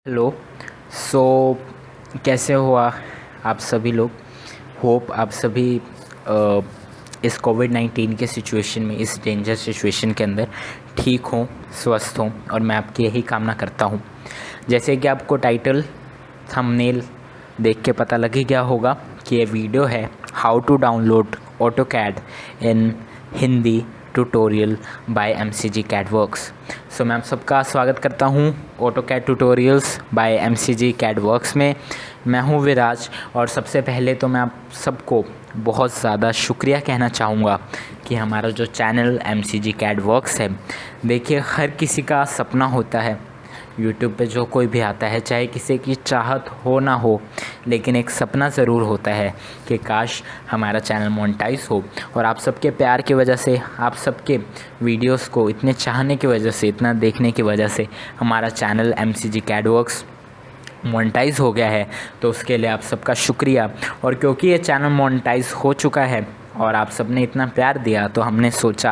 Hello. सो कैसे हो आप सभी लोग। होप आप सभी इस कोविड-19 के सिचुएशन में, इस डेंजर सिचुएशन के अंदर ठीक हों, स्वस्थ हों, और मैं आपकी यही कामना करता हूँ। जैसे कि आपको टाइटल, थंबनेल देख के पता लग ही गया होगा कि ये वीडियो है how to download AutoCAD in Hindi tutorial by MCG CAD Works. So मैं आप सबका स्वागत करता हूँ AutoCAD tutorials by MCG CAD Works में। मैं हूँ विराज, और सबसे पहले तो मैं आप सबको बहुत ज़्यादा शुक्रिया कहना चाहूँगा कि हमारा जो चैनल एमसीजी कैड वर्क्स है, देखिए हर किसी का सपना होता है यूट्यूब पे जो कोई भी आता है, चाहे किसी की चाहत हो ना हो, लेकिन एक सपना ज़रूर होता है कि काश हमारा चैनल मोनेटाइज हो। और आप सबके प्यार की वजह से, आप सबके वीडियोस को इतने चाहने की वजह से, इतना देखने की वजह से हमारा channel MCG CAD works monetise हो गया है। तो उसके लिए आप सबका शुक्रिया। और क्योंकि ये चैनल मोनेटाइज हो चुका है और आप सब ने इतना प्यार दिया, तो हमने सोचा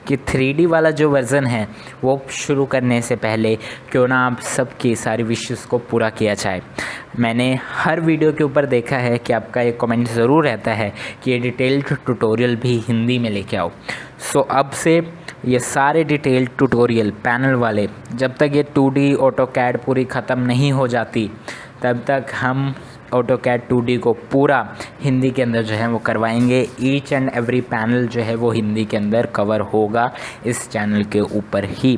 कि 3D वाला जो वर्ज़न है वो शुरू करने से पहले क्यों ना आप सबकी सारी विशेस को पूरा किया जाए। मैंने हर वीडियो के ऊपर देखा है कि आपका एक कमेंट ज़रूर रहता है कि ये डिटेल्ड ट्यूटोरियल भी हिंदी में लेके आओ। सो अब से ये सारे डिटेल्ड ट्यूटोरियल पैनल वाले, जब तक ये 2D ऑटोकैड पूरी ख़त्म नहीं हो जाती, तब तक हम ऑटोकैड 2D को पूरा हिंदी के अंदर जो है वो करवाएंगे। ईच एंड एवरी पैनल जो है वो हिंदी के अंदर कवर होगा इस चैनल के ऊपर ही।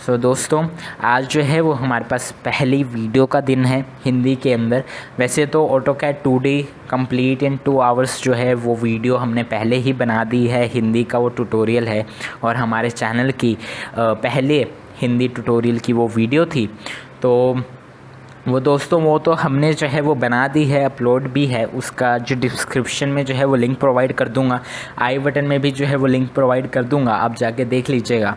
सो दोस्तों, आज जो है वो हमारे पास पहली वीडियो का दिन है हिंदी के अंदर। वैसे तो AutoCAD 2D complete in 2 hours जो है वो वीडियो हमने पहले ही बना दी है, हिंदी का वो ट्यूटोरियल है, और हमारे चैनल की पहले हिंदी ट्यूटोरियल की वो वीडियो थी। तो वो दोस्तों, वो तो हमने जो है वो बना दी है, अपलोड भी है। उसका जो डिस्क्रिप्शन में जो है वो लिंक प्रोवाइड कर दूंगा, आई बटन में भी जो है वो लिंक प्रोवाइड कर दूंगा, आप जाके देख लीजिएगा।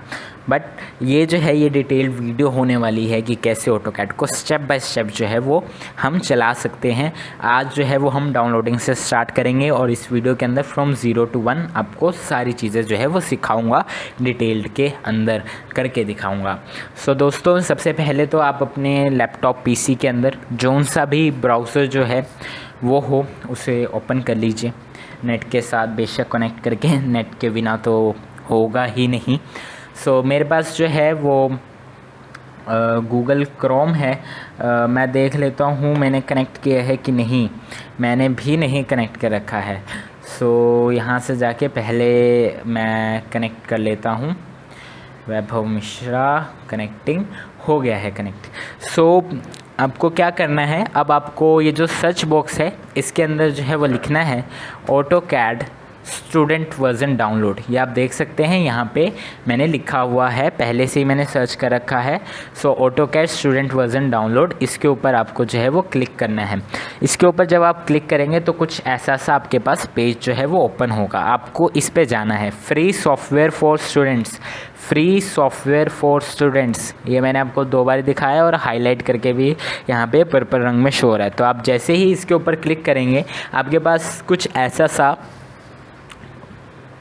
बट ये जो है ये डिटेल्ड वीडियो होने वाली है कि कैसे ऑटोकैड को स्टेप बाय स्टेप जो है वो हम चला सकते हैं। आज जो है वो हम डाउनलोडिंग से स्टार्ट करेंगे, और इस वीडियो के अंदर फ्रॉम 0 to 1 आपको सारी चीज़ें जो है वो सिखाऊंगा, डिटेल्ड के अंदर करके दिखाऊंगा। सो दोस्तों, सबसे पहले तो आप अपने लैपटॉप पीसी के अंदर जौन सा भी ब्राउज़र जो है वो हो, उसे ओपन कर लीजिए। नेट के साथ बेशक कनेक्ट करके, नेट के बिना तो होगा ही नहीं। सो मेरे पास जो है वो गूगल क्रोम है। मैं देख लेता हूँ मैंने कनेक्ट किया है कि नहीं। मैंने भी नहीं कनेक्ट कर रखा है। सो यहाँ से जाके पहले मैं कनेक्ट कर लेता हूँ। वैभव मिश्रा, कनेक्टिंग हो गया है कनेक्ट। सो आपको क्या करना है, अब आपको ये जो सर्च बॉक्स है इसके अंदर जो है वो लिखना है ऑटोकैड स्टूडेंट वर्जन डाउनलोड। ये आप देख सकते हैं यहाँ पे मैंने लिखा हुआ है, पहले से ही मैंने सर्च कर रखा है। सो ऑटोकैड स्टूडेंट वर्जन डाउनलोड, इसके ऊपर आपको जो है वो क्लिक करना है। इसके ऊपर जब आप क्लिक करेंगे तो कुछ ऐसा सा आपके पास पेज जो है वो ओपन होगा। आपको इस पे जाना है, free software for students, free software for students. ये मैंने आपको 2 बार दिखाया और हाईलाइट करके भी यहाँ पे पर्पल रंग में शो हो रहा है। तो आप जैसे ही इसके ऊपर क्लिक करेंगे, आपके पास कुछ ऐसा सा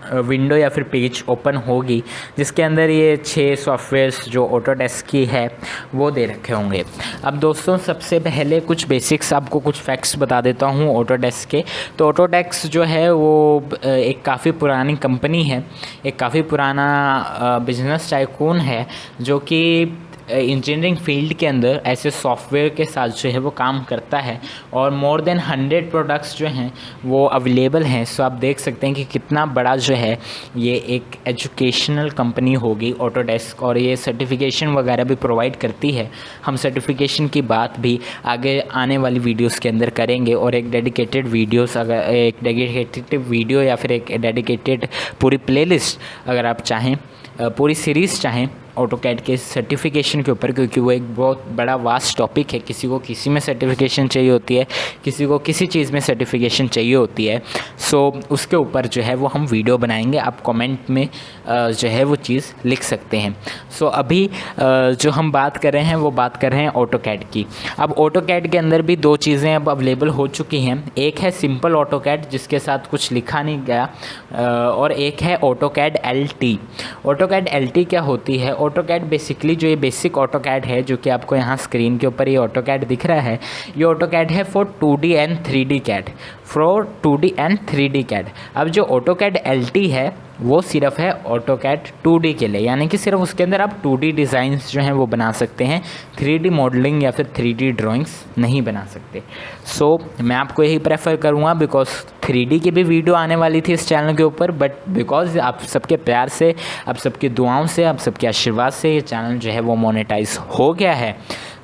विंडो या फिर पेज ओपन होगी, जिसके अंदर ये 6 सॉफ्टवेयर्स जो ऑटोडेस्क की है वो दे रखे होंगे। अब दोस्तों, सबसे पहले कुछ बेसिक्स, आपको कुछ फैक्ट्स बता देता हूँ ऑटोडेस्क के। तो ऑटोडेस्क जो है वो एक काफ़ी पुरानी कंपनी है, एक काफ़ी पुराना बिजनेस टाइकून है, जो कि इंजीनियरिंग फील्ड के अंदर ऐसे सॉफ्टवेयर के साथ जो है वो काम करता है, और मोर देन 100 प्रोडक्ट्स जो हैं वो अवेलेबल हैं। सो आप देख सकते हैं कि कितना बड़ा जो है ये एक एजुकेशनल कंपनी होगी ऑटोडेस्क, और ये सर्टिफिकेशन वगैरह भी प्रोवाइड करती है। हम सर्टिफिकेशन की बात भी आगे आने वाली वीडियोस के अंदर करेंगे, और एक डेडिकेटेड वीडियोस, अगर एक डेडिकेटेड वीडियो या फिर एक डेडिकेटेड पूरी प्लेलिस्ट अगर आप चाहें, पूरी सीरीज़ चाहें ऑटोकैड के सर्टिफिकेशन के ऊपर, क्योंकि वो एक बहुत बड़ा वास्ट टॉपिक है। किसी को किसी में सर्टिफिकेशन चाहिए होती है, किसी को किसी चीज़ में सर्टिफिकेशन चाहिए होती है। सो उसके ऊपर जो है वो हम वीडियो बनाएंगे, आप कमेंट में जो है वो चीज़ लिख सकते हैं। सो अभी जो हम बात कर रहे हैं वो बात कर रहे हैं ऑटोकैड की। अब ऑटोकैड के अंदर भी 2 चीज़ें अब अवेलेबल हो चुकी हैं। एक है सिंपल ऑटोकैड, जिसके साथ कुछ लिखा नहीं गया, और एक है ऑटोकैड LT। ऑटोकैड LT क्या होती है? ऑटोकैड बेसिकली जो ये बेसिक ऑटोकैड है, जो कि आपको यहाँ स्क्रीन के ऊपर ये ऑटोकैड दिख रहा है, ये ऑटोकैड है for 2D and 3D CAD, for 2D and 3D CAD. अब जो ऑटोकैड LT है वो सिर्फ है ऑटोकैड 2D के लिए, यानी कि सिर्फ उसके अंदर आप 2D डिज़ाइंस जो हैं वो बना सकते हैं, 3D मॉडलिंग या फिर 3D ड्राइंग्स नहीं बना सकते। सो मैं आपको यही प्रेफर करूँगा, बिकॉज 3D की भी वीडियो आने वाली थी इस चैनल के ऊपर, बट बिकॉज आप सबके प्यार से, आप सबकी दुआओं से, आप सबके आशीर्वाद से ये चैनल जो है वो मोनेटाइज हो गया है।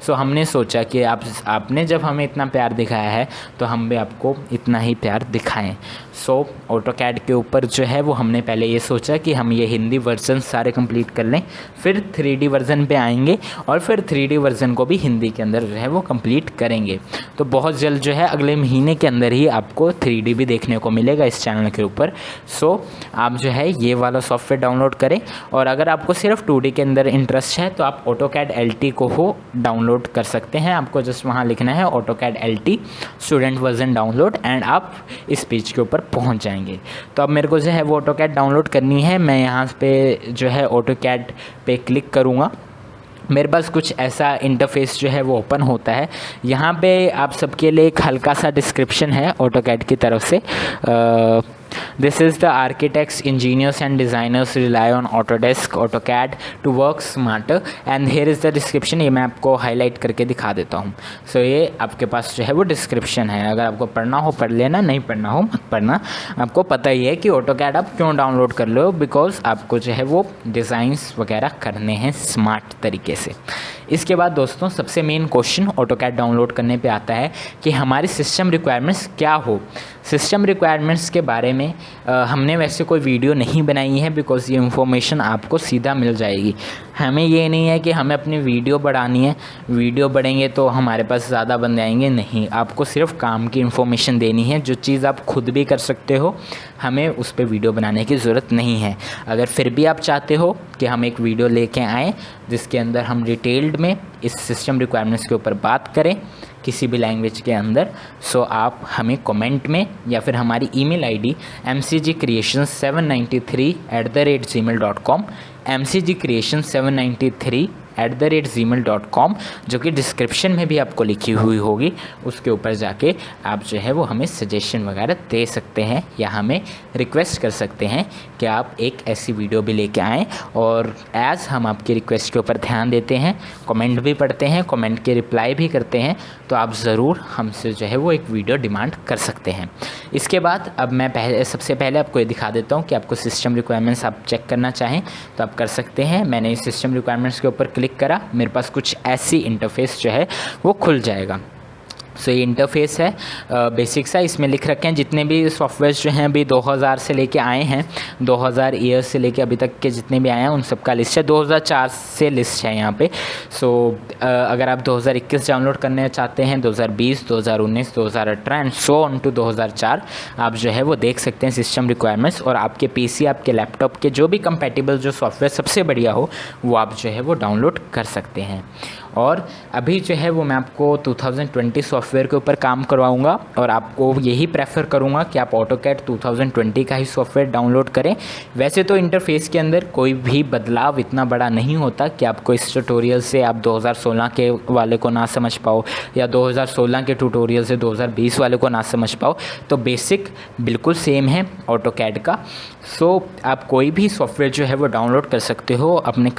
सो हमने सोचा कि आपने जब हमें इतना प्यार दिखाया है तो हम भी आपको इतना ही प्यार दिखाएं। सो ऑटोकैड के ऊपर जो है वो हमने पहले ये सोचा कि हम ये हिंदी वर्जन सारे कंप्लीट कर लें, फिर 3D वर्जन पे आएंगे और फिर 3D वर्जन को भी हिंदी के अंदर जो है वो कंप्लीट करेंगे। तो बहुत जल्द जो है अगले महीने के अंदर ही आपको 3D भी देखने को मिलेगा इस चैनल के ऊपर। सो आप जो है ये वाला सॉफ्टवेयर डाउनलोड करें, और अगर आपको सिर्फ 2D के अंदर इंटरेस्ट है तो आप ऑटोकैड LT को हो डाउनलोड कर सकते हैं। आपको जस्ट वहाँ लिखना है AutoCAD LT student version download, and आप इस पेज के ऊपर पहुँच जाएंगे। तो अब मेरे को जो है वो ऑटोकैड डाउनलोड करनी है। मैं यहाँ पे जो है ऑटोकैड पे क्लिक करूँगा, मेरे पास कुछ ऐसा इंटरफेस जो है वो ओपन होता है। यहाँ पे आप सबके लिए एक हल्का सा डिस्क्रिप्शन है ऑटोकैड की तरफ से। This is the architects, engineers and designers rely on Autodesk, AutoCAD to work smarter, and here is the description। ये मैं आपको हाईलाइट करके दिखा देता हूँ। सो ये आपके पास जो है वो डिस्क्रिप्शन है, अगर आपको पढ़ना हो पढ़ लेना, नहीं पढ़ना हो मत पढ़ना। आपको पता ही है कि AutoCAD आप क्यों डाउनलोड कर लो, बिकॉज आपको जो है वो डिज़ाइंस वगैरह करने हैं स्मार्ट तरीके से। इसके बाद दोस्तों सबसे मेन क्वेश्चन ऑटोकैड डाउनलोड करने पे आता है कि हमारी सिस्टम रिक्वायरमेंट्स क्या हो। सिस्टम रिक्वायरमेंट्स के बारे में हमने वैसे कोई वीडियो नहीं बनाई है, बिकॉज ये इन्फॉर्मेशन आपको सीधा मिल जाएगी। हमें ये नहीं है कि हमें अपनी वीडियो बढ़ानी है, वीडियो बढ़ेंगे तो हमारे पास ज़्यादा बंदे आएंगे, नहीं। आपको सिर्फ काम की इन्फॉर्मेशन देनी है, जो चीज़ आप खुद भी कर सकते हो, हमें उस पर वीडियो बनाने की ज़रूरत नहीं है। अगर फिर भी आप चाहते हो कि हम एक वीडियो लेके आएँ जिसके अंदर हम डिटेल्ड में इस सिस्टम रिक्वायरमेंट्स के ऊपर बात करें किसी भी लैंग्वेज के अंदर, सो आप हमें कमेंट में या फिर हमारी ईमेल आईडी mcgcreations793@gmail.com mcgcreations793@gmail.com, जो कि डिस्क्रिप्शन में भी आपको लिखी हुई होगी। उसके ऊपर जाके आप जो है वो हमें सजेशन वगैरह दे सकते हैं या हमें रिक्वेस्ट कर सकते हैं कि आप एक ऐसी वीडियो भी लेके आएँ। और एज़ हम आपकी रिक्वेस्ट के ऊपर ध्यान देते हैं, कमेंट भी पढ़ते हैं, कमेंट के रिप्लाई भी करते हैं, तो आप ज़रूर हमसे जो है वो एक वीडियो डिमांड कर सकते हैं। इसके बाद अब मैं सबसे पहले आपको ये दिखा देता हूँ कि आपको सिस्टम रिक्वायरमेंट्स आप चेक करना चाहें तो आप कर सकते हैं। मैंने इस सिस्टम रिक्वायरमेंट्स के ऊपर क्लिक करा, मेरे पास कुछ ऐसी इंटरफेस जो है वो खुल जाएगा। सो ये इंटरफेस है बेसिक सा, इसमें लिख रखे हैं जितने भी सॉफ्टवेयर जो हैं अभी 2000 से लेके आए हैं, 2000 ईयर से लेके अभी तक के जितने भी आए हैं उन सब का लिस्ट है। 2004 से लिस्ट है यहाँ पे। सो अगर आप 2021 डाउनलोड करना चाहते हैं, 2020, 2019, 2018 एंड सो ऑन टू 2004, आप जो है वो देख सकते हैं सिस्टम रिक्वायरमेंट्स। और आपके PC, आपके लैपटॉप के जो भी कंपैटिबल जो सॉफ्टवेयर सबसे बढ़िया हो वो आप जो है वो डाउनलोड कर सकते हैं। और अभी जो है वो मैं आपको 2020 सॉफ्टवेयर के ऊपर काम करवाऊंगा और आपको यही प्रेफर करूंगा कि आप ऑटोकैड 2020 का ही सॉफ्टवेयर डाउनलोड करें। वैसे तो इंटरफेस के अंदर कोई भी बदलाव इतना बड़ा नहीं होता कि आपको इस ट्यूटोरियल से आप 2016 के वाले को ना समझ पाओ या 2016 के ट्यूटोरियल से 2020 वाले को ना समझ पाओ, तो बेसिक बिल्कुल सेम है ऑटोकैड का। सो आप कोई भी सॉफ्टवेयर जो है वो डाउनलोड कर सकते हो अपने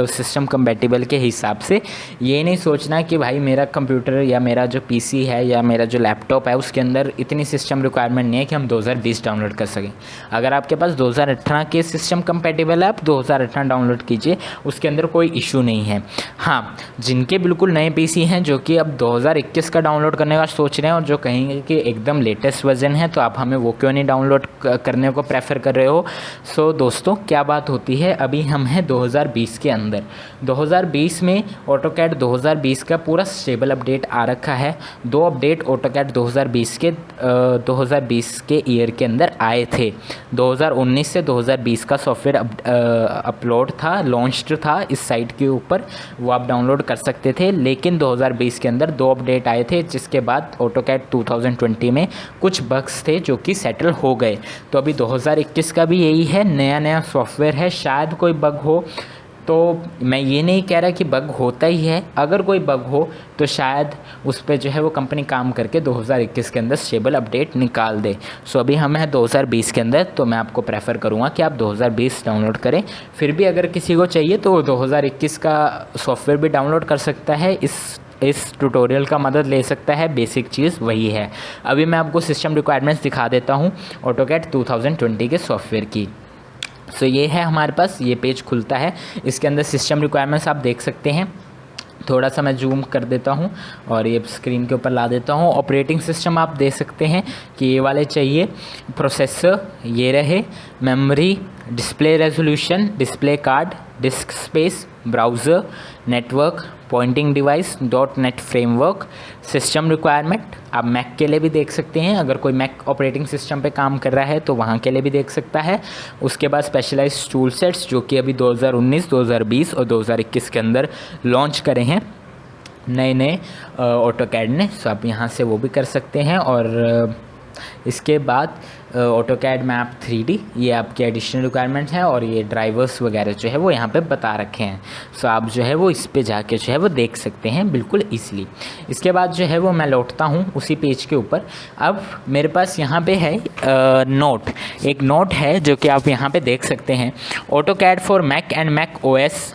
सिस्टम कंपैटिबल के हिसाब से। ये नहीं सोचना कि भाई मेरा कंप्यूटर या मेरा जो PC है या मेरा जो लैपटॉप है उसके अंदर इतनी सिस्टम रिक्वायरमेंट नहीं है कि हम 2020 डाउनलोड कर सकें। अगर आपके पास 2018 के सिस्टम कंपैटिबल है, आप 2018 डाउनलोड कीजिए, उसके अंदर कोई इशू नहीं है। हाँ, जिनके बिल्कुल नए PC हैं जो कि अब 2021 का डाउनलोड करने का सोच रहे हैं और जो कहेंगे कि एकदम लेटेस्ट वर्जन है तो आप हमें वो क्यों नहीं डाउनलोड करने को प्रेफर कर रहे हो। सो दोस्तों क्या बात होती है, अभी हम हैं 2020 के अंदर। 2020 में ऑटोकैड 2020 का पूरा स्टेबल अपडेट आ रखा है। 2 अपडेट ऑटोकैड 2020 के ईयर के अंदर आए थे। 2019 से 2020 का सॉफ्टवेयर अपलोड था, लॉन्च्ड था इस साइट के ऊपर, वो आप डाउनलोड कर सकते थे। लेकिन 2020 के अंदर 2 अपडेट आए थे, जिसके बाद ऑटोकैड 2020 में कुछ बग्स थे जो कि सेटल हो गए। तो अभी 2021 का भी यही है, नया सॉफ्टवेयर है, शायद कोई बग हो, तो मैं ये नहीं कह रहा कि बग होता ही है, अगर कोई बग हो तो शायद उस पर जो है वो कंपनी काम करके 2021 के अंदर स्टेबल अपडेट निकाल दे। सो अभी हम हैं 2020 के अंदर, तो मैं आपको प्रेफर करूँगा कि आप 2020 डाउनलोड करें। फिर भी अगर किसी को चाहिए तो 2021 का सॉफ्टवेयर भी डाउनलोड कर सकता है, इस ट्यूटोरियल का मदद ले सकता है। बेसिक चीज़ वही है। अभी मैं आपको सिस्टम रिक्वायरमेंट्स दिखा देता हूँ ऑटोकैड 2020 के सॉफ्टवेयर की। सो ये है हमारे पास, ये पेज खुलता है, इसके अंदर सिस्टम रिक्वायरमेंट्स आप देख सकते हैं। थोड़ा सा मैं जूम कर देता हूँ और ये स्क्रीन के ऊपर ला देता हूँ। ऑपरेटिंग सिस्टम आप देख सकते हैं कि ये वाले चाहिए, प्रोसेसर ये रहे, memory, display resolution, display card, disc space, browser, network, pointing device, .NET framework. System requirement आप मैक के लिए भी देख सकते हैं, अगर कोई मैक ऑपरेटिंग सिस्टम पे काम कर रहा है तो वहाँ के लिए भी देख सकता है। उसके बाद स्पेशलाइज्ड टूल सेट्स जो कि अभी 2019, 2020 और 2021 के अंदर लॉन्च करे हैं नए ऑटोकैड ने, सो आप यहाँ से वो भी कर सकते हैं। और इसके बाद ऑटोकैड मैप 3D, ये आपके एडिशनल रिक्वायरमेंट है और ये ड्राइवर्स वगैरह जो है वो यहाँ पे बता रखे हैं। सो आप जो है वो इस पे जाके जो है वो देख सकते हैं बिल्कुल ईजिली। इसके बाद जो है वो मैं लौटता हूँ उसी पेज के ऊपर। अब मेरे पास यहाँ पे है नोट, एक नोट है जो कि आप यहाँ पे देख सकते हैं, AutoCAD for Mac and Mac OS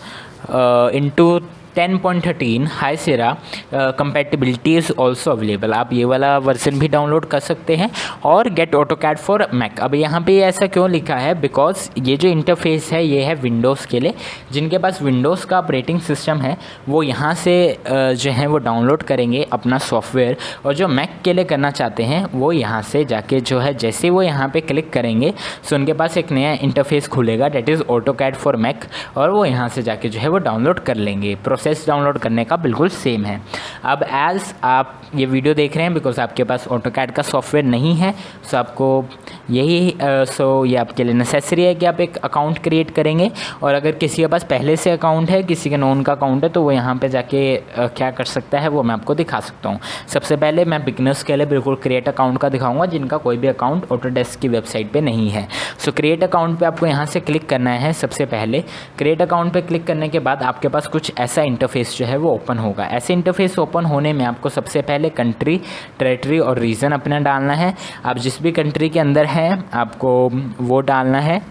into 10.13 High Sierra compatibility is also available. आप ये वाला वर्जन भी डाउनलोड कर सकते हैं। और गेट ऑटोकैड फॉर मैक, अब यहाँ पे ऐसा क्यों लिखा है, बिकॉज ये जो इंटरफेस है ये है विंडोज़ के लिए। जिनके पास विंडोज़ का ऑपरेटिंग सिस्टम है वो यहाँ से जो है वो डाउनलोड करेंगे अपना सॉफ्टवेयर, और जो मैक के लिए करना चाहते हैं वो यहाँ से जाके जो है जैसे वो यहाँ पे क्लिक करेंगे सो उनके पास एक नया इंटरफेस खुलेगा, that is AutoCAD for Mac, और वो यहाँ से जाके जो है वो डाउनलोड कर लेंगे। प्रोसेस डाउनलोड करने का बिल्कुल सेम है। अब एज आप ये वीडियो देख रहे हैं बिकॉज आपके पास ऑटोकैड का सॉफ्टवेयर नहीं है, सो आपको यही ये आपके लिए नेसेसरी है कि आप एक अकाउंट क्रिएट करेंगे। और अगर किसी के पास पहले से अकाउंट है, किसी के नॉन का अकाउंट है, तो वो यहाँ पे जाके क्या कर सकता है वो मैं आपको दिखा सकता हूँ। सबसे पहले मैं बिगनर्स के लिए बिल्कुल क्रिएट अकाउंट का दिखाऊंगा जिनका कोई भी अकाउंट ऑटोडेस्क की वेबसाइट पे नहीं है। सो क्रिएट अकाउंट पे आपको यहाँ से क्लिक करना है। सबसे पहले क्रिएट अकाउंट पे क्लिक करने के बाद आपके पास कुछ ऐसा इंटरफेस जो है वो ओपन होगा। ऐसे इंटरफेस ओपन होने में आपको सबसे पहले कंट्री, टेरिटरी और रीजन अपना डालना है। आप जिस भी कंट्री के अंदर हैं आपको वो डालना है,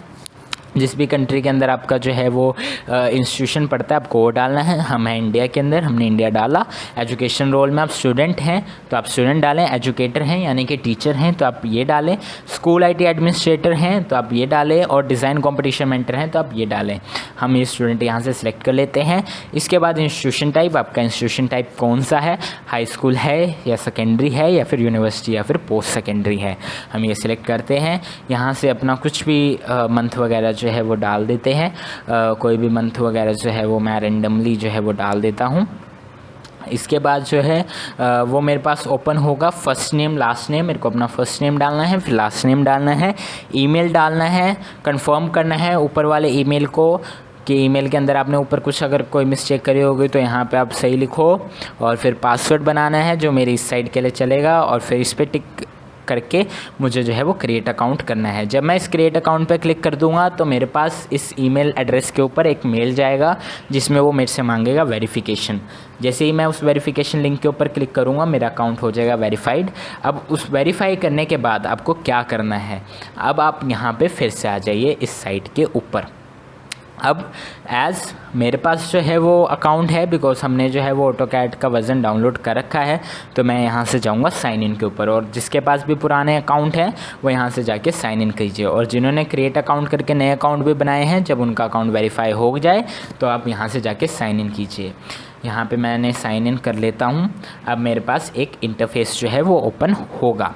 जिस भी कंट्री के अंदर आपका जो है वो इंस्टीट्यूशन पड़ता है आपको वो डालना है। हम हैं इंडिया के अंदर, हमने इंडिया डाला। एजुकेशन रोल में आप स्टूडेंट हैं तो आप स्टूडेंट डालें, एजुकेटर हैं यानी कि टीचर हैं तो आप ये डालें, स्कूल IT एडमिनिस्ट्रेटर हैं तो आप ये डालें, और डिज़ाइन कॉम्पिटिशन मेंटर हैं तो आप ये डालें। हम ये स्टूडेंट यहाँ से सिलेक्ट कर लेते हैं। इसके बाद इंस्टीट्यूशन टाइप, आपका इंस्टीट्यूशन टाइप कौन सा है, हाई स्कूल है या सेकेंडरी है या फिर यूनिवर्सिटी या फिर पोस्ट सेकेंडरी है, हम ये सिलेक्ट करते हैं। यहाँ से अपना कुछ भी मंथ वगैरह जो है वो डाल देते हैं। कोई भी मंथ वगैरह जो है वो मैं रेंडमली जो है वो डाल देता हूँ। इसके बाद जो है वो मेरे पास ओपन होगा फर्स्ट नेम लास्ट नेम। मेरे को अपना फर्स्ट नेम डालना है, फिर लास्ट नेम डालना है, ईमेल डालना है, कंफर्म करना है ऊपर वाले ईमेल को कि ईमेल के अंदर आपने ऊपर कुछ अगर कोई मिस्टेक करी होगी तो यहाँ पे आप सही लिखो, और फिर पासवर्ड बनाना है जो मेरी इस साइड के लिए चलेगा, और फिर इस पर टिक करके मुझे जो है वो क्रिएट अकाउंट करना है। जब मैं इस क्रिएट अकाउंट पे क्लिक कर दूंगा तो मेरे पास इस ईमेल एड्रेस के ऊपर एक मेल जाएगा जिसमें वो मेरे से मांगेगा वेरिफिकेशन। जैसे ही मैं उस वेरिफिकेशन लिंक के ऊपर क्लिक करूंगा मेरा अकाउंट हो जाएगा वेरीफाइड। अब उस वेरीफाई करने के बाद आपको क्या करना है, अब आप यहाँ पे फिर से आ जाइए इस साइट के ऊपर। अब एज़ मेरे पास जो है वो अकाउंट है बिकॉज हमने जो है वो ऑटोकैड का वर्जन डाउनलोड कर रखा है, तो मैं यहाँ से जाऊँगा साइन इन के ऊपर, और जिसके पास भी पुराने अकाउंट हैं वो यहाँ से जाके साइन इन कीजिए। और जिन्होंने क्रिएट अकाउंट करके नए अकाउंट भी बनाए हैं, जब उनका अकाउंट वेरीफाई हो जाए तो आप यहाँ से जाके साइन इन कीजिए। यहाँ पे मैंने साइन इन कर लेता हूँ। अब मेरे पास एक इंटरफेस जो है वो ओपन होगा।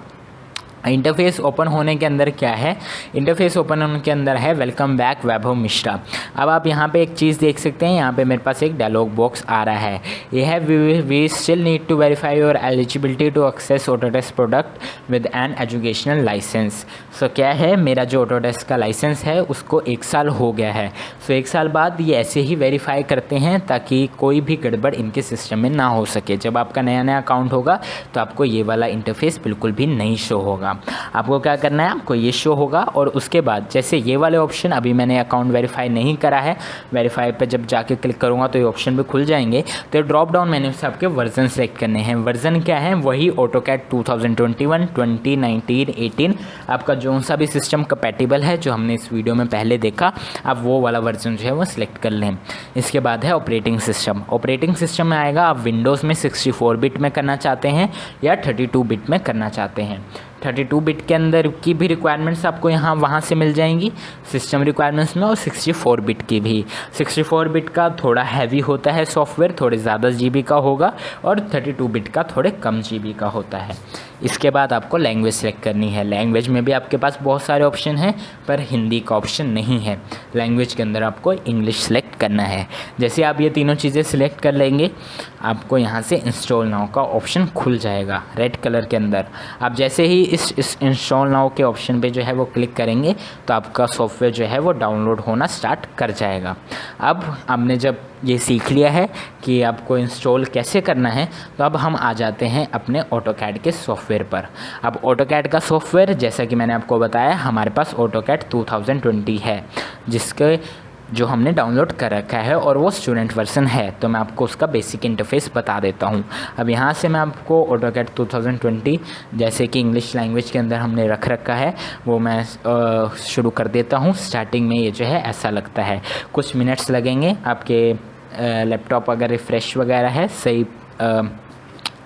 इंटरफेस ओपन होने के अंदर क्या है, इंटरफेस ओपन होने के अंदर है वेलकम बैक वैभव मिश्रा। अब आप यहाँ पे एक चीज़ देख सकते हैं, यहाँ पे मेरे पास एक डायलॉग बॉक्स आ रहा है, ये है we still need to verify your eligibility to access Autodesk product with an educational licence. So क्या है, मेरा जो ऑटोडेस्क का लाइसेंस है उसको 1 साल हो गया है। सो 1 साल बाद ये ऐसे ही वेरीफाई करते हैं ताकि कोई भी गड़बड़ इनके सिस्टम में ना हो सके। जब आपका नया नया अकाउंट होगा तो आपको ये वाला इंटरफेस बिल्कुल भी नहीं शो होगा। होगा। आपको क्या करना है, आपको ये शो होगा और उसके बाद जैसे ये वाले ऑप्शन, अभी मैंने अकाउंट वेरीफाई नहीं करा है, वेरीफाई पे जब जाके क्लिक करूँगा तो ये ऑप्शन भी खुल जाएंगे। तो ड्रॉप डाउन मेन्यू से आपके वर्जन सेलेक्ट करने हैं। वर्जन क्या है, वही ऑटोकैड 2021, 2019, 18 आपका जो सा भी सिस्टम कंपैटिबल है जो हमने इस वीडियो में पहले देखा, आप वो वाला वर्जन जो है वो सिलेक्ट कर लें। इसके बाद है ऑपरेटिंग सिस्टम। ऑपरेटिंग सिस्टम में आएगा आप विंडोज़ में 64 बिट में करना चाहते हैं या 32 बिट में करना चाहते हैं। 32 बिट के अंदर की भी रिक्वायरमेंट्स आपको वहाँ से मिल जाएंगी सिस्टम रिक्वायरमेंट्स में, और 64 बिट की भी। 64 बिट का थोड़ा हैवी होता है सॉफ्टवेयर, थोड़े ज़्यादा GB का होगा, और 32 बिट का थोड़े कम GB का होता है। इसके बाद आपको लैंग्वेज सेलेक्ट करनी है। लैंग्वेज में भी आपके पास बहुत सारे ऑप्शन हैं, पर हिंदी का ऑप्शन नहीं है। लैंग्वेज के अंदर आपको इंग्लिश सेलेक्ट करना है। जैसे आप ये तीनों चीज़ें सिलेक्ट कर लेंगे, आपको यहाँ से इंस्टॉल नाउ का ऑप्शन खुल जाएगा रेड कलर के अंदर। आप जैसे ही इस इंस्टॉल नाउ के ऑप्शन पे जो है वो क्लिक करेंगे तो आपका सॉफ्टवेयर जो है वो डाउनलोड होना स्टार्ट कर जाएगा। अब हमने जब ये सीख लिया है कि आपको इंस्टॉल कैसे करना है, तो अब हम आ जाते हैं अपने ऑटोकैड के सॉफ्टवेयर पर। अब ऑटोकैड का सॉफ्टवेयर जैसा कि मैंने आपको बताया, हमारे पास ऑटोकैड 2020 है जिसके जो हमने डाउनलोड कर रखा है और वो स्टूडेंट वर्जन है। तो मैं आपको उसका बेसिक इंटरफेस बता देता हूँ। अब यहाँ से मैं आपको ऑटोकैड 2020 जैसे कि इंग्लिश लैंग्वेज के अंदर हमने रख रखा है वो मैं शुरू कर देता हूँ। स्टार्टिंग में ये जो है ऐसा लगता है, कुछ मिनट्स लगेंगे। आपके लैपटॉप अगर रिफ़्रेश वगैरह है, सही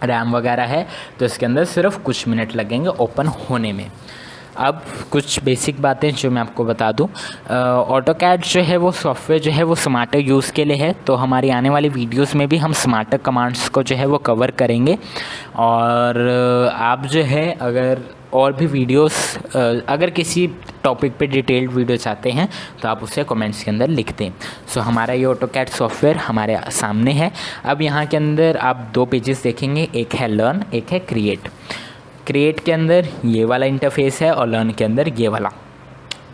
रैम वगैरह है, तो इसके अंदर सिर्फ कुछ मिनट लगेंगे ओपन होने में। अब कुछ बेसिक बातें जो मैं आपको बता दूं, ऑटोकैड जो है वो सॉफ्टवेयर जो है वो स्मार्टर यूज़ के लिए है। तो हमारी आने वाली वीडियोस में भी हम स्मार्टर कमांड्स को जो है वो कवर करेंगे। और आप जो है अगर और भी वीडियोस अगर किसी टॉपिक पे डिटेल्ड वीडियो चाहते हैं तो आप उसे कमेंट्स के अंदर लिख दें। सो हमारा ये ऑटोकैड सॉफ्टवेयर हमारे सामने है। अब यहाँ के अंदर आप दो पेजेस देखेंगे, एक है लर्न, एक है क्रिएट। क्रिएट के अंदर ये वाला इंटरफेस है और लर्न के अंदर ये वाला।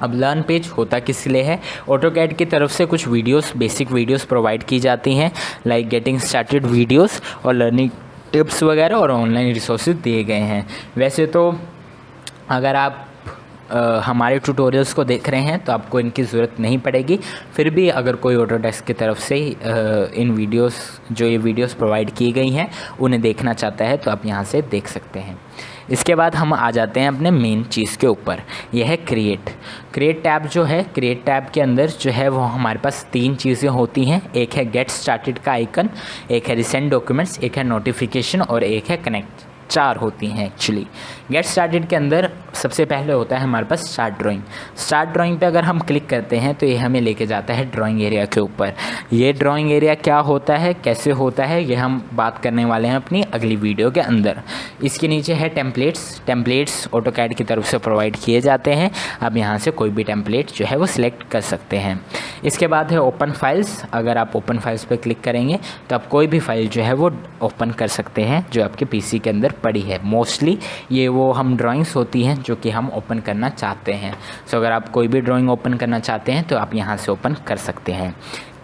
अब लर्न पेज होता किस लिए है, ऑटोकैड की तरफ से कुछ वीडियोस, बेसिक वीडियोस प्रोवाइड की जाती हैं, लाइक गेटिंग स्टार्टेड वीडियोस और लर्निंग टिप्स वगैरह, और ऑनलाइन रिसोर्सेज दिए गए हैं। वैसे तो अगर आप हमारे ट्यूटोरियल्स को देख रहे हैं तो आपको इनकी ज़रूरत नहीं पड़ेगी। फिर भी अगर कोई ऑटोडेस्क की तरफ से इन वीडियोस जो ये वीडियोस प्रोवाइड की गई हैं उन्हें देखना चाहता है तो आप यहाँ से देख सकते हैं। इसके बाद हम आ जाते हैं अपने मेन चीज़ के ऊपर, यह है क्रिएट। क्रिएट टैब जो है, क्रिएट टैब के अंदर जो है वो हमारे पास तीन चीज़ें होती हैं। एक है गेट स्टार्टेड का आइकन, एक है रिसेंट डॉक्यूमेंट्स, एक है नोटिफिकेशन और एक है कनेक्ट। चार होती हैं एक्चुअली। गेट स्टार्टेड के अंदर सबसे पहले होता है हमारे पास स्टार्ट ड्राइंग। स्टार्ट ड्राइंग पे अगर हम क्लिक करते हैं तो ये हमें लेके जाता है ड्राइंग एरिया के ऊपर। ये ड्राइंग एरिया क्या होता है, कैसे होता है, ये हम बात करने वाले हैं अपनी अगली वीडियो के अंदर। इसके नीचे है टेम्पलेट्स। टेम्पलेट्स ऑटोकैड की तरफ से प्रोवाइड किए जाते हैं। आप यहाँ से कोई भी टेम्पलेट जो है वो सिलेक्ट कर सकते हैं। इसके बाद है ओपन फाइल्स। अगर आप ओपन फाइल्स पर क्लिक करेंगे तो आप कोई भी फाइल जो है वो ओपन कर सकते हैं जो आपके PC के अंदर पड़ी है। मोस्टली ये वो हम ड्राइंग्स होती हैं जो कि हम ओपन करना चाहते हैं। सो अगर आप कोई भी ड्राइंग ओपन करना चाहते हैं तो आप यहाँ से ओपन कर सकते हैं।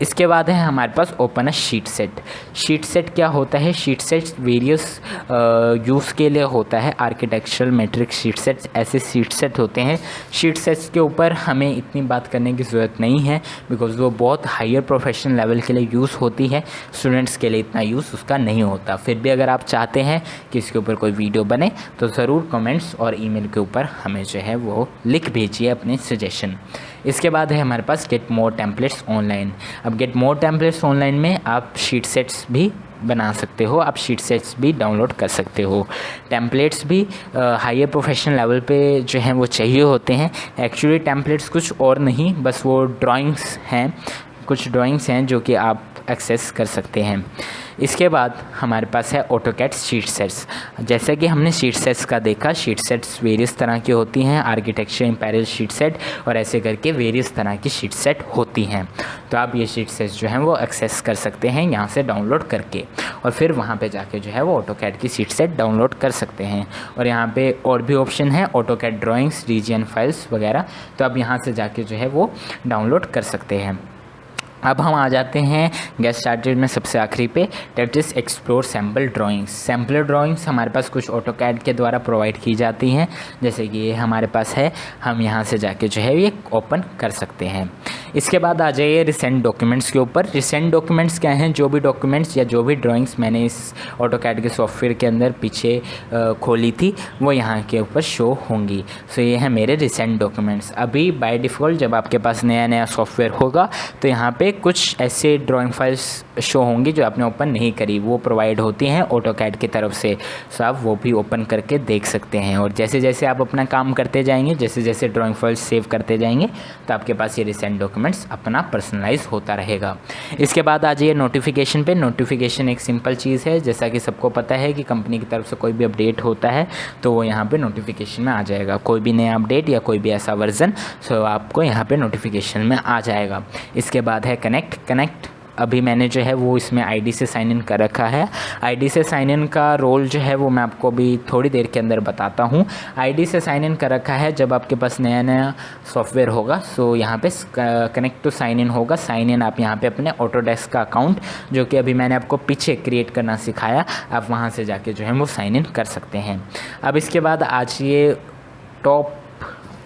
इसके बाद है हमारे पास open a sheet set. Sheet set क्या होता है, शीट सेट वेरियस यूज़ के लिए होता है। आर्किटेक्चरल मैट्रिक्स शीट सेट्स, ऐसे शीट सेट होते हैं। शीट सेट्स के ऊपर हमें इतनी बात करने की ज़रूरत नहीं है बिकॉज़ वो बहुत हायर प्रोफेशनल लेवल के लिए यूज़ होती है। स्टूडेंट्स के लिए इतना यूज़ उसका नहीं होता। फिर भी अगर आप चाहते हैं कि इसके ऊपर कोई वीडियो बने तो ज़रूर कमेंट्स और ईमेल के ऊपर हमें जो है वो लिख भेजिए अपने सजेशन। इसके बाद है हमारे पास गेट मोर टेम्पलेट्स ऑनलाइन। अब गेट मोर टेम्पलेट्स ऑनलाइन में आप शीट सेट्स भी बना सकते हो, आप शीट सेट्स भी डाउनलोड कर सकते हो। टेम्पलेट्स भी हायर प्रोफेशनल लेवल पे जो हैं वो चाहिए होते हैं। एक्चुअली टेम्पलेट्स कुछ और नहीं, बस वो ड्राइंग्स हैं, कुछ ड्राइंग्स हैं जो कि आप एक्सेस कर सकते हैं। इसके बाद हमारे पास है ऑटोकैड शीट सेट्स। जैसे कि हमने शीट सेट्स का देखा, शीट सेट्स वेरियस तरह की होती हैं, आर्किटेक्चर इंपैरल शीट सेट और ऐसे करके वेरियस तरह की शीट सेट होती हैं। तो आप ये शीट सेट्स जो हैं वो एक्सेस कर सकते हैं यहाँ से डाउनलोड करके, और फिर वहाँ पे जाके जो है वो ऑटोकैड की शीट सेट डाउनलोड कर सकते हैं। और यहाँ पे और भी ऑप्शन है, ऑटोकैड ड्राइंग्स, रीजन फाइल्स वगैरह, तो आप यहाँ से जाके जो है वो डाउनलोड कर सकते हैं। अब हम आ जाते हैं गेट स्टार्टेड में सबसे आखिरी पे, that is explore sample drawings. Sample drawings हमारे पास कुछ ऑटोकैड के द्वारा प्रोवाइड की जाती हैं, जैसे कि ये हमारे पास है, हम यहाँ से जाके जो है ये ओपन कर सकते हैं। इसके बाद आ जाइए रिसेंट डॉक्यूमेंट्स के ऊपर। रिसेंट डॉक्यूमेंट्स क्या हैं? जो भी डॉक्यूमेंट्स या जो भी ड्राइंग्स मैंने इस ऑटोकैड के सॉफ्टवेयर के अंदर पीछे खोली थी वो यहाँ के ऊपर शो होंगी। सो ये है मेरे रिसेंट डॉक्यूमेंट्स। अभी बाय डिफ़ॉल्ट जब आपके पास नया नया सॉफ्टवेयर होगा तो यहाँ पे कुछ ऐसे ड्राइंग फाइल्स शो होंगी जो आपने ओपन नहीं करी, वो प्रोवाइड होती हैं ऑटोकैड की तरफ से। सो आप वो भी ओपन करके देख सकते हैं, और जैसे जैसे आप अपना काम करते जाएंगे, जैसे जैसे ड्राइंग फाइल्स सेव करते जाएंगे, तो आपके पास ये रिसेंट डॉक्यूमेंट्स अपना पर्सनलाइज होता रहेगा। इसके बाद आ जाइए नोटिफिकेशन पे। नोटिफिकेशन एक सिंपल चीज़ है, जैसा कि सबको पता है कि कंपनी की तरफ से कोई भी अपडेट होता है तो वो यहाँ पे नोटिफिकेशन में आ जाएगा। कोई भी नया अपडेट या कोई भी ऐसा वर्जन, सो आपको यहाँ पे नोटिफिकेशन में आ जाएगा। इसके बाद है कनेक्ट। अभी मैंने जो है वो इसमें आईडी से साइन इन कर रखा है। आईडी से साइन इन का रोल जो है वो मैं आपको अभी थोड़ी देर के अंदर बताता हूँ। आईडी से साइन इन कर रखा है जब आपके पास नया नया सॉफ्टवेयर होगा, सो यहाँ पे कनेक्ट टू साइन इन होगा। साइन इन आप यहाँ पे अपने ऑटोडेस्क का अकाउंट, जो कि अभी मैंने आपको पीछे क्रिएट करना सिखाया, आप वहाँ से जाके जो है वो साइन इन कर सकते हैं। अब इसके बाद आज ये टॉप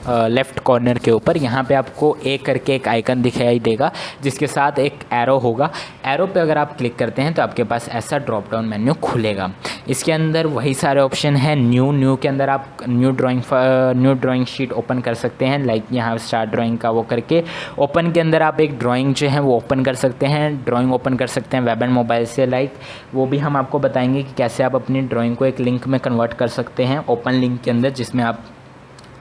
लेफ़्ट कॉर्नर के ऊपर यहाँ पे आपको एक करके एक आइकन दिखाई देगा, जिसके साथ एक एरो होगा। एरो पे अगर आप क्लिक करते हैं तो आपके पास ऐसा ड्रॉप डाउन मेन्यू खुलेगा। इसके अंदर वही सारे ऑप्शन हैं। न्यू के अंदर आप न्यू ड्राइंग शीट ओपन कर सकते हैं, लाइक यहाँ स्टार्ट ड्राइंग का वो करके। ओपन के अंदर आप एक ड्राइंग जो है वो ओपन कर सकते हैं, ड्राइंग ओपन कर सकते हैं वेब एंड मोबाइल से, लाइक वो भी हम आपको बताएंगे कि कैसे आप अपनी ड्राइंग को एक लिंक में कन्वर्ट कर सकते हैं, ओपन लिंक के अंदर, जिसमें आप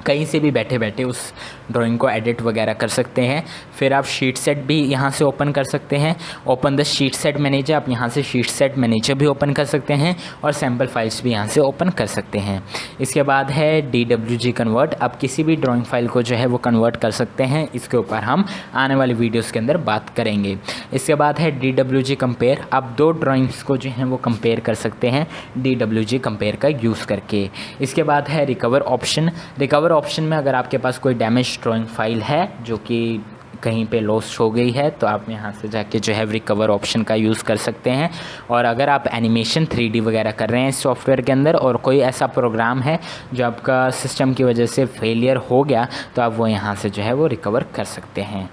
कहीं से भी बैठे बैठे उस ड्राइंग को एडिट वगैरह कर सकते हैं। फिर आप शीट सेट भी यहाँ से ओपन कर सकते हैं, open the sheet set manager, आप यहाँ से शीट सेट मैनेजर भी ओपन कर सकते हैं, और सैम्पल फाइल्स भी यहाँ से ओपन कर सकते हैं। इसके बाद है DWG कन्वर्ट। आप किसी भी ड्राइंग फाइल को जो है वो कन्वर्ट कर सकते हैं, इसके ऊपर हम आने वाली वीडियोज़ के अंदर बात करेंगे। इसके बाद है DWG कंपेयर। आप दो ड्राइंग्स को जो है वो कंपेयर कर सकते हैं DWG कंपेयर का यूज़ करके। इसके बाद है रिकवर ऑप्शन में अगर आपके पास कोई डैमेज ड्राइंग फाइल है जो कि कहीं पे लॉस्ट हो गई है, तो आप यहाँ से जाके जो है रिकवर ऑप्शन का यूज़ कर सकते हैं। और अगर आप एनिमेशन 3D वगैरह कर रहे हैं इस सॉफ्टवेयर के अंदर, और कोई ऐसा प्रोग्राम है जो आपका सिस्टम की वजह से फेलियर हो गया, तो आप वो यहाँ से जो है वो रिकवर कर सकते हैं।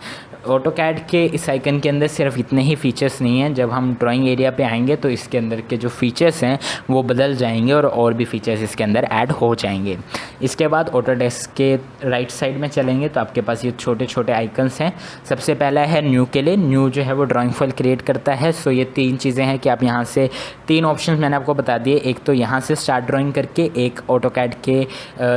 ऑटोकैड के इस आइकन के अंदर सिर्फ इतने ही फीचर्स नहीं हैं। जब हम ड्राइंग एरिया पे आएंगे तो इसके अंदर के जो फीचर्स हैं वो बदल जाएंगे, और भी फीचर्स इसके अंदर ऐड हो जाएंगे। इसके बाद ऑटोडेस्क के राइट साइड में चलेंगे तो आपके पास ये छोटे छोटे आइकन्स हैं। सबसे पहला है न्यू के लिए। न्यू जो है वो ड्राइंग फाइल क्रिएट करता है। सो ये तीन चीज़ें हैं कि आप यहाँ से तीन ऑप्शन मैंने आपको बता दिए। एक तो यहाँ से स्टार्ट ड्राइंग करके, एक ऑटोकैड के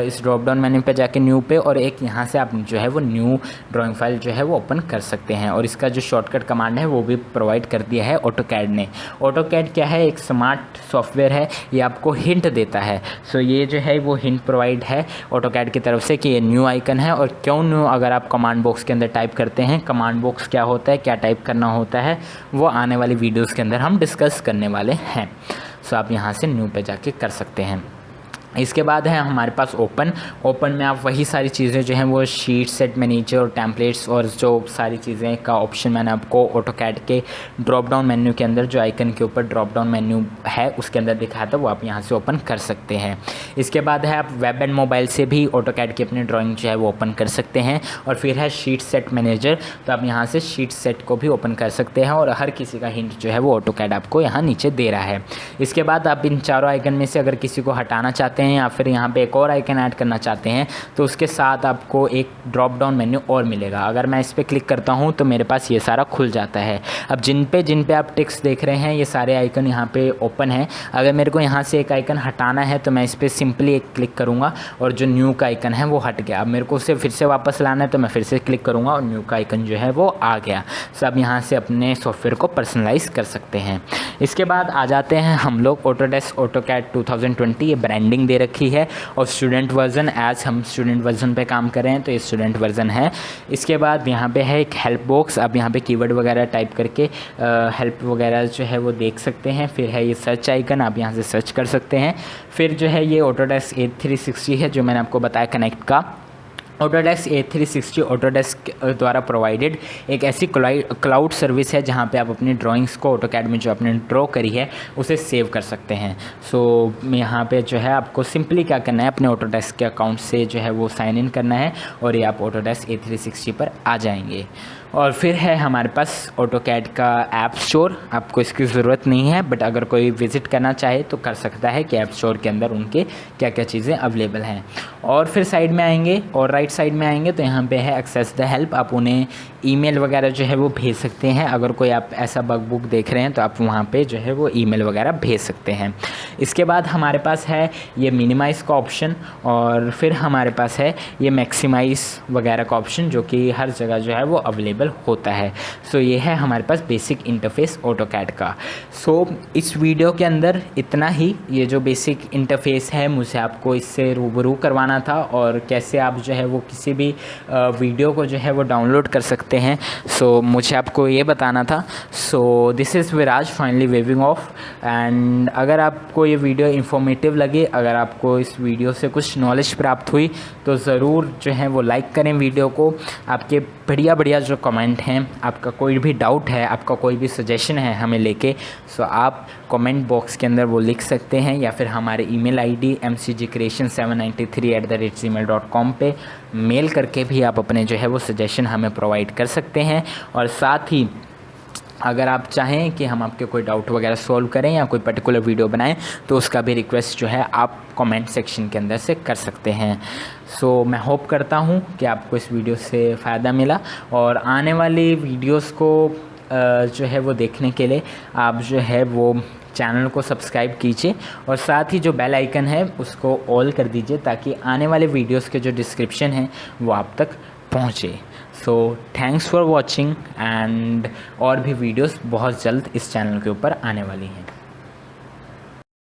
इस ड्रॉप डाउन मेन्यू पे जाके न्यू पे, और एक यहाँ से आप जो है वो न्यू ड्राइंग फाइल जो है वो ओपन कर सकते हैं। और इसका जो शॉर्टकट कमांड है वो भी प्रोवाइड कर दिया है ऑटोकैड ने। ऑटोकैड क्या है? एक स्मार्ट सॉफ्टवेयर है, ये आपको हिंट देता है। सो ये जो है वो हिंट प्रोवाइड है ऑटोकैड की तरफ से कि ये न्यू आइकन है। और क्यों न्यू, अगर आप कमांड बॉक्स के अंदर टाइप करते हैं, कमांड बॉक्स क्या होता है, क्या टाइप करना होता है, वो आने वाली वीडियोज़ के अंदर हम डिस्कस करने वाले हैं। सो आप यहाँ से न्यू पे जाके कर सकते हैं। इसके बाद है हमारे पास ओपन में आप वही सारी चीज़ें जो हैं वो शीट सेट मैनेजर और टेम्पलेट्स और जो सारी चीज़ें का ऑप्शन मैंने आपको ऑटोकैड के ड्रॉप डाउन मेन्यू के अंदर जो आइकन के ऊपर ड्रॉप डाउन मेन्यू है उसके अंदर दिखाया था, वो आप यहाँ से ओपन कर सकते हैं। इसके बाद है आप वेब एंड मोबाइल से भी ऑटोकैड की अपनी ड्राइंग जो है वो ओपन कर सकते हैं। और फिर है शीट सेट मैनेजर, तो आप यहाँ से शीट सेट को भी ओपन कर सकते हैं, और हर किसी का हिंट जो है वो ऑटोकैड आपको यहाँ नीचे दे रहा है। इसके बाद आप इन चारों आइकन में से अगर किसी को हटाना चाहते हैं या फिर यहाँ पे एक और आइकन ऐड करना चाहते हैं, तो उसके साथ आपको एक ड्रॉप डाउन मेन्यू और मिलेगा। अगर मैं इस पर क्लिक करता हूँ तो मेरे पास ये सारा खुल जाता है। अब जिन पे आप टेक्स्ट देख रहे हैं ये सारे आइकन यहाँ पे ओपन है। अगर मेरे को यहाँ से एक आइकन हटाना है तो मैं इस पर सिंपली एक क्लिक करूँगा और जो न्यू का आइकन है वो हट गया। अब मेरे को उसे फिर से वापस लाना है तो मैं फिर से क्लिक करूँगा और न्यू का आइकन जो है वो आ गया। सो अब यहाँ से अपने सॉफ्टवेयर को पर्सनलाइज कर सकते हैं। इसके बाद आ जाते हैं हम लोग ऑटोडेस्क ऑटोकैड 2020, ये ब्रांडिंग दे रखी है। और स्टूडेंट वर्जन, एज हम स्टूडेंट वर्जन पे काम कर रहे हैं तो ये स्टूडेंट वर्जन है। इसके बाद यहाँ पे है एक हेल्प बॉक्स, आप यहाँ पे कीवर्ड वगैरह टाइप करके हेल्प वगैरह जो है वो देख सकते हैं। फिर है ये सर्च आइकन, आप यहाँ से सर्च कर सकते हैं। फिर जो है ये ऑटोडेस्क 360 है जो मैंने आपको बताया कनेक्ट का, ऑटोडेस्क A360 ऑटोडेस्क द्वारा प्रोवाइडेड एक ऐसी क्लाउड सर्विस है जहां पे आप अपनी ड्राइंग्स को ऑटोकैड में जो आपने ड्रॉ करी है उसे सेव कर सकते हैं। सो यहाँ पे जो है आपको सिंपली क्या करना है, अपने ऑटोडेस्क के अकाउंट से जो है वो साइन इन करना है और ये आप ऑटोडेस्क A360 पर आ जाएंगे। और फिर है हमारे पास ऑटोकैड का ऐप स्टोर। आपको इसकी ज़रूरत नहीं है, बट अगर कोई विज़िट करना चाहे तो कर सकता है कि ऐप स्टोर के अंदर उनके क्या क्या चीज़ें अवेलेबल हैं। और फिर साइड में आएंगे और राइट साइड में आएंगे तो यहाँ पे है एक्सेस द हेल्प। आप उन्हें ईमेल वगैरह जो है वो भेज सकते हैं। अगर कोई आप ऐसा बग बुक देख रहे हैं तो आप वहाँ पे जो है वो ईमेल वगैरह भेज सकते हैं। इसके बाद हमारे पास है ये मिनिमाइज़ का ऑप्शन और फिर हमारे पास है ये मैक्सिमाइज़ वगैरह का ऑप्शन जो कि हर जगह जो है वो अवेलेबल होता है। सो ये है हमारे पास बेसिक इंटरफेस ऑटोकैड का। सो इस वीडियो के अंदर इतना ही। ये जो बेसिक इंटरफेस है मुझे आपको इससे रूबरू करवाना था और कैसे आप जो है वो किसी भी वीडियो को जो है वो डाउनलोड कर सकते हैं। सो मुझे आपको ये बताना था। So this is Viraj finally waving off. And अगर आपको ये वीडियो इंफॉर्मेटिव लगे, अगर आपको इस वीडियो से कुछ नॉलेज प्राप्त हुई तो ज़रूर जो है वो लाइक करें वीडियो को। आपके बढ़िया बढ़िया जो कमेंट हैं, आपका कोई भी डाउट है, आपका कोई भी सजेशन है हमें लेके, सो आप कमेंट बॉक्स के अंदर वो लिख सकते हैं या फिर हमारे ईमेल आईडी mcgcreation793@gmail.com पे मेल करके भी आप अपने जो है वो सजेशन हमें प्रोवाइड कर सकते हैं। और साथ ही अगर आप चाहें कि हम आपके कोई डाउट वगैरह सॉल्व करें या कोई पर्टिकुलर वीडियो बनाएं तो उसका भी रिक्वेस्ट जो है आप कमेंट सेक्शन के अंदर से कर सकते हैं। सो मैं होप करता हूं कि आपको इस वीडियो से फ़ायदा मिला और आने वाली वीडियोस को जो है वो देखने के लिए आप जो है वो चैनल को सब्सक्राइब कीजिए और साथ ही जो बेल आइकन है उसको ऑल कर दीजिए ताकि आने वाले वीडियोस के जो डिस्क्रिप्शन हैं वो आप तक पहुँचे। So thanks for watching and और भी वीडियोस बहुत जल्द इस चैनल के ऊपर आने वाली हैं।